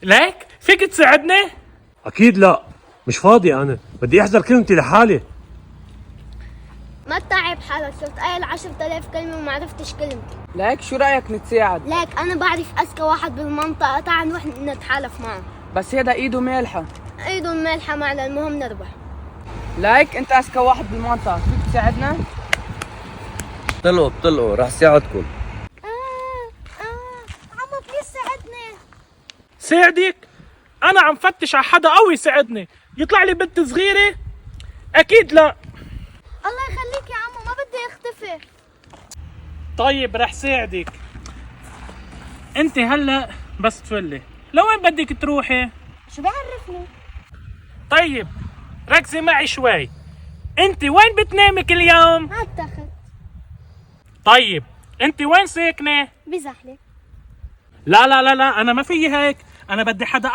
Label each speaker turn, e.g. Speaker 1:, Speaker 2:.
Speaker 1: ليك فيك تساعدني؟
Speaker 2: اكيد لا، مش فاضي، انا بدي احذر كلمتي لحالي.
Speaker 3: ما تتعب حالك، صرت قايل 10,000 كلمة وما عرفتش كلمتي.
Speaker 4: ليك شو رأيك نتساعد؟
Speaker 3: ليك أنا بعرف أذكى واحد بالمنطقة، تعال نروح نتحالف معه.
Speaker 4: بس هذا ايده مالحة.
Speaker 3: ايده مالحة معنا، المهم نربح.
Speaker 4: ليك انت اذكى واحد بالمنطقة، فيك تساعدنا؟
Speaker 5: طلقوا رح ساعدكم.
Speaker 3: عمو بليز ساعدني.
Speaker 1: ساعدك؟ انا عم فتش على حدا قوي يساعدني، يطلع لي بنت صغيرة؟ اكيد لا.
Speaker 3: الله يخليك يا عمو، ما بدي اختفي.
Speaker 1: طيب رح ساعدك. انت هلا بس تفلي، لوين بدك تروحي؟
Speaker 3: شو بيعرفني؟
Speaker 1: طيب ركزي معي شوي، انت وين بتنامي كل يوم؟
Speaker 3: على التخت.
Speaker 1: طيب انت وين ساكنة؟
Speaker 3: بزحلة.
Speaker 1: لا انا ما في هيك، انا بدي حدا